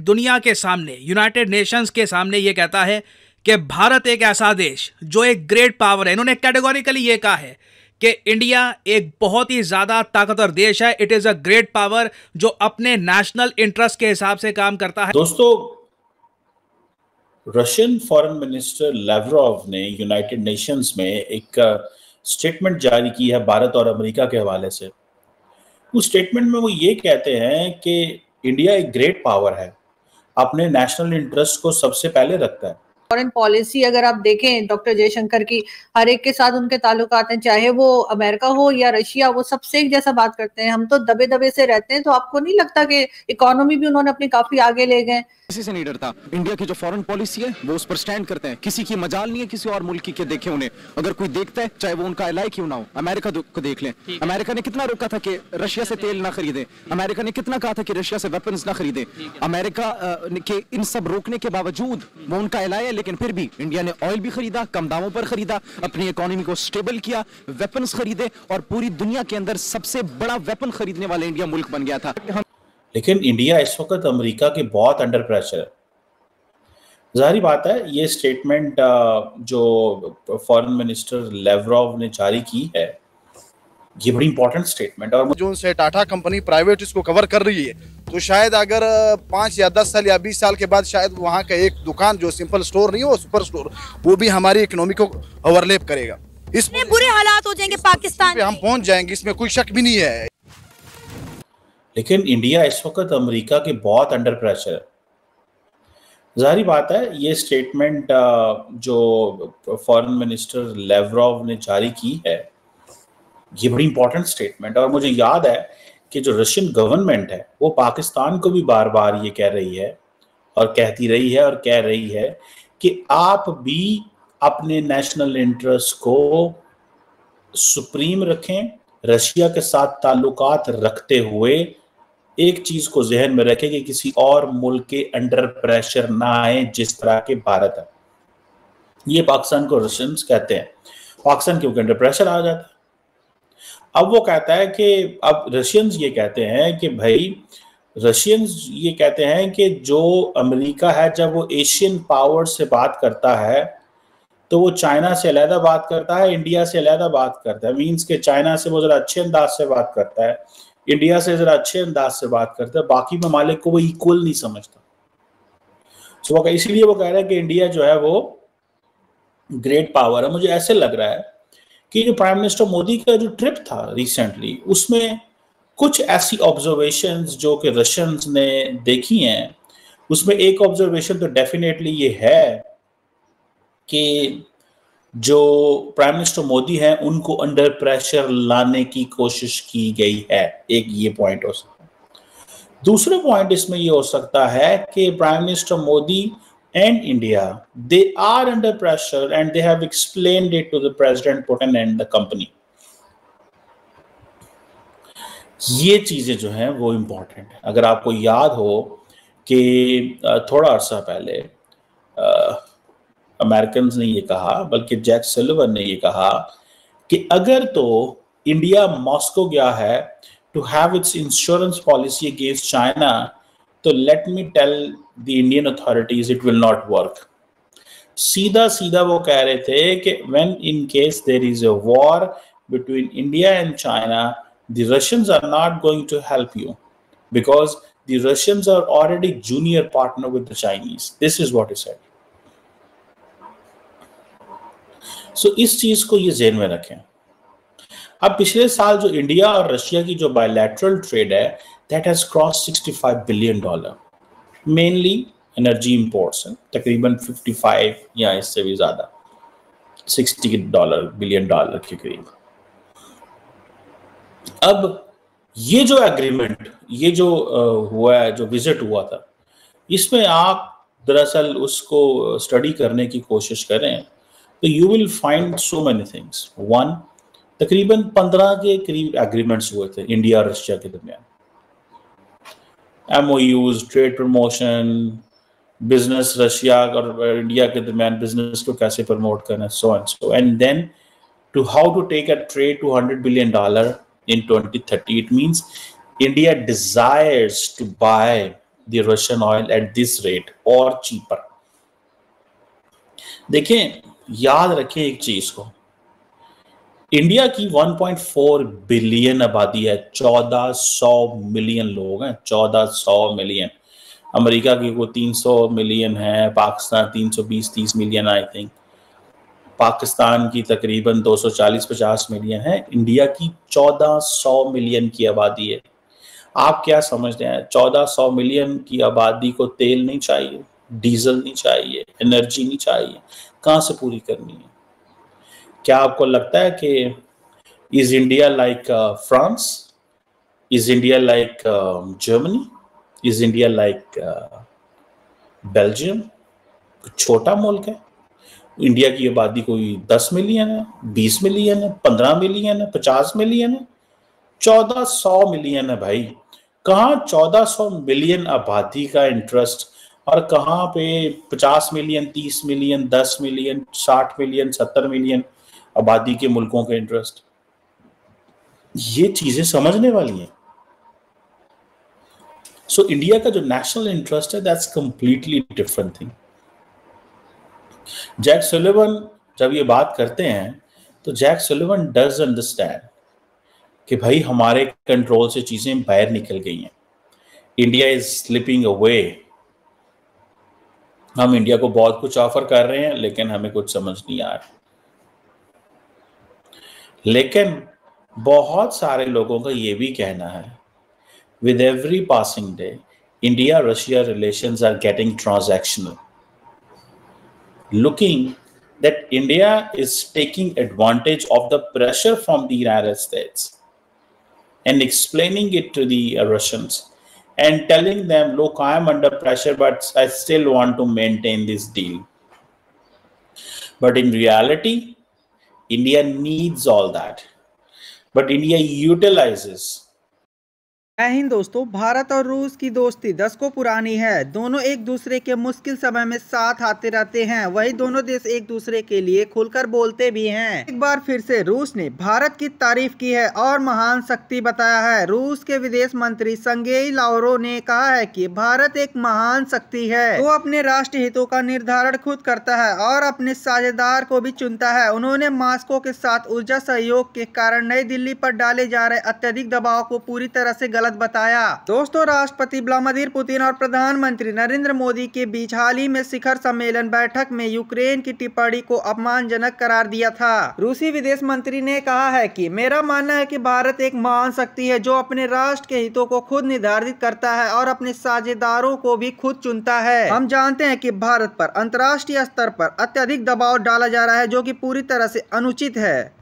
दुनिया के सामने, यूनाइटेड नेशंस के सामने ये कहता है कि भारत एक ऐसा देश जो एक ग्रेट पावर है। इन्होंने कैटेगोरिकली ये कहा है कि इंडिया एक बहुत ही ज्यादा ताकतवर देश है, it is a great power जो अपने नेशनल इंटरेस्ट के हिसाब से काम करता है। दोस्तों, रशियन फॉरेन मिनिस्टर लावरोव ने यूनाइटेड नेशंस में एक स्टेटमेंट जारी की है भारत और अमेरिका के हवाले से। उस स्टेटमेंट में वो ये कहते हैं कि इंडिया एक ग्रेट पावर है, अपने नेशनल इंटरेस्ट को सबसे पहले रखता है। फॉरेन पॉलिसी अगर आप देखें डॉक्टर जयशंकर की, हर एक के साथ उनके ताल्लुकात हैं, चाहे वो अमेरिका हो या रशिया, वो सबसे एक जैसा बात करते हैं। हम तो दबे दबे से रहते हैं, तो आपको नहीं लगता कि इकोनॉमी भी उन्होंने अपनी काफी आगे ले गए? किसी से नहीं डरता। इंडिया की जो फॉरेन पॉलिसी है वो उस पर स्टैंड करते हैं। किसी की मजाल नहीं है किसी और मुल्क की के देखे उन्हें। अगर कोई देखता है, चाहे वो उनका एलाई क्यों ना हो, अमेरिका को देख लें। अमेरिका ने कितना रोका था कि रशिया से तेल ना खरीदे, अमेरिका ने कितना कहा था कि रशिया से वेपन्स ना खरीदे। अमेरिका के इन सब रोकने के बावजूद वो उनका एलाई है, लेकिन फिर भी इंडिया ने ऑयल भी खरीदा, कम दामों पर खरीदा, अपनी इकोनॉमी को स्टेबल किया, वेपन्स खरीदे और पूरी दुनिया के अंदर सबसे बड़ा वेपन खरीदने वाला इंडिया मुल्क बन गया था। लेकिन इंडिया इस वक्त अमेरिका के बहुत अंडर प्रेशर है। जाहिर बात है, ये स्टेटमेंट जो फॉरेन मिनिस्टर लावरोव ने जारी की है, ये बड़ी इंपॉर्टेंट स्टेटमेंट। और जो उनसे टाटा कंपनी प्राइवेट इसको कवर कर रही है, तो शायद अगर 5 या 10 साल या 20 साल के बाद शायद वहाँ का एक दुकान जो सिंपल स्टोर नहीं हो, सुपर स्टोर, वो भी हमारी इकोनॉमी को ओवरलैप करेगा। इसमें बुरे हालात हो जाएंगे पाकिस्तान पे, हम पहुँच जाएंगे, इसमें कोई शक भी नहीं है। लेकिन इंडिया इस वक्त अमेरिका के बहुत अंडर प्रेशर है। जाहिर बात है, ये स्टेटमेंट जो फॉरेन मिनिस्टर लावरोव ने जारी की है, ये बड़ी इंपॉर्टेंट स्टेटमेंट। और मुझे याद है कि जो रशियन गवर्नमेंट है वो पाकिस्तान को भी बार बार ये कह रही है और कहती रही है और कह रही है कि आप भी अपने नेशनल इंटरेस्ट को सुप्रीम रखें, रशिया के साथ ताल्लुकात रखते हुए एक चीज को जहन में रखें कि किसी और मुल्क के अंडर प्रेशर ना आए जिस तरह के भारत है। ये पाकिस्तान को रशियंस कहते हैं, पाकिस्तान क्योंकि अंडर प्रेशर आ जाता है। अब वो कहता है कि अब रशियंस ये कहते हैं कि भाई, रशियंस ये कहते हैं कि जो अमेरिका है, जब वो एशियन पावर से बात करता है तो वो चाइना से अलहदा बात करता है, इंडिया से अलहदा बात करता है। मीन्स के चाइना से वो जरा अच्छे अंदाज से बात करता है, इंडिया से जरा अच्छे अंदाज से बात करता है, बाकी ममालिक को वो इक्वल नहीं समझता। सो इसीलिए वो कह रहा है कि इंडिया जो है वो ग्रेट पावर है। मुझे ऐसे लग रहा है कि जो प्राइम मिनिस्टर मोदी का जो ट्रिप था रिसेंटली, उसमें कुछ ऐसी ऑब्जर्वेशंस जो कि रशियंस ने देखी हैं, उसमें एक ऑब्जर्वेशन तो डेफिनेटली ये है कि जो प्राइम मिनिस्टर मोदी हैं उनको अंडर प्रेशर लाने की कोशिश की गई है। एक ये पॉइंट हो सकता है। दूसरा पॉइंट इसमें ये हो सकता है कि prime minister Modi and India, they are under pressure and they have explained it to the President Putin and the company. ये चीजें जो हैं वो इम्पोर्टेंट है। अगर आपको याद हो कि थोड़ा अर्सा पहले अमेरिकन्स ने ये कहा, बल्कि जैक सलिवन ने ये कहा कि अगर तो इंडिया मॉस्को गया है to have its insurance policy against China, तो let me tell the Indian authorities it will not work. सीधा सीधा वो कह रहे थे कि when in case there is a war between India and China, the Russians are not going to help you because the Russians are already junior partner with the Chinese. This is what he said. So इस चीज को ये ज़हन में रखें। अब पिछले साल जो इंडिया और रशिया की जो बायलैटरल ट्रेड है, that has crossed $65 billion, mainly energy imports हैं, तकरीबन 55 या इससे भी ज़्यादा $60 बिलियन के करीब। अब ये जो एग्रीमेंट, ये जो हुआ है, जो विजिट हुआ था, इसमें आप दरअसल उसको स्टडी करने की कोशिश करें तो you will find so many things. One, तकरीबन 15 के करीब एग्रीमेंट्स हुए थे इंडिया और रशिया के दरमियान। MOUs, trade promotion, business Russia और इंडिया के दरमियान बिजनेस को कैसे प्रमोट करना, so and so, and then to how to take a trade to $100 billion in 2030. It means India desires to buy the Russian oil at this rate or cheaper. देखें, याद रखें एक चीज को, इंडिया की 1.4 बिलियन आबादी है, 1400 मिलियन लोग हैं, 1400 मिलियन। अमेरिका की को 300 मिलियन है, Pakistan 320-30 million I think, Pakistan की तकरीबन 240-50 मिलियन है, इंडिया की 1400 मिलियन की आबादी है। आप क्या समझते हैं, 1400 मिलियन की आबादी को तेल नहीं चाहिए, डीजल नहीं चाहिए, एनर्जी नहीं चाहिए, कहां से पूरी करनी है? क्या आपको लगता है कि is India like France, is India like Germany, is India like Belgium? छोटा मुल्क है। इंडिया की आबादी कोई 10 मिलियन है, 20 मिलियन है, 15 मिलियन है, 50 मिलियन है, 1400 मिलियन है भाई। कहाँ 1400 मिलियन आबादी का इंटरेस्ट और कहाँ पे 50 million, 30 million, 10 million, 60 million, 70 million आबादी के मुल्कों का इंटरेस्ट? ये चीजें समझने वाली हैं। सो इंडिया का जो नेशनल इंटरेस्ट है, that's completely different thing. Jake Sullivan जब ये बात करते हैं तो जैक सुलिवन डज अंडरस्टैंड कि भाई हमारे कंट्रोल से चीजें बाहर निकल गई हैं, इंडिया इज स्लिपिंग अवे। हम इंडिया को बहुत कुछ ऑफर कर रहे हैं लेकिन हमें कुछ समझ नहीं आ रहा। लेकिन बहुत सारे लोगों का ये भी कहना है, with every passing day India Russia relations are getting transactional, looking that India is taking advantage of the pressure from the United States and explaining it to the Russians and telling them, look, I am under pressure, but I still want to maintain this deal. But in reality, India needs all that. But India utilizes. जय हिंद दोस्तों, भारत और रूस की दोस्ती दशकों पुरानी है। दोनों एक दूसरे के मुश्किल समय में साथ आते रहते हैं। वही दोनों देश एक दूसरे के लिए खुलकर बोलते भी हैं। एक बार फिर से रूस ने भारत की तारीफ की है और महान शक्ति बताया है। रूस के विदेश मंत्री सर्गेई लावरोव ने कहा है कि भारत एक महान शक्ति है, वो अपने राष्ट्रीय हितों का निर्धारण खुद करता है और अपने साझेदार को भी चुनता है। उन्होंने मॉस्को के साथ ऊर्जा सहयोग के कारण नई दिल्ली पर डाले जा रहे अत्यधिक दबाव को पूरी तरह से गलत बताया। दोस्तों, राष्ट्रपति व्लादिमीर पुतिन और प्रधानमंत्री नरेंद्र मोदी के बीच हाल ही में शिखर सम्मेलन बैठक में यूक्रेन की टिप्पणी को अपमानजनक करार दिया था। रूसी विदेश मंत्री ने कहा है कि मेरा मानना है कि भारत एक महान शक्ति है जो अपने राष्ट्र के हितों को खुद निर्धारित करता है और अपने साझेदारों को भी खुद चुनता है। हम जानते हैं कि भारत पर अंतर्राष्ट्रीय स्तर पर अत्यधिक दबाव डाला जा रहा है जो कि पूरी तरह से अनुचित है।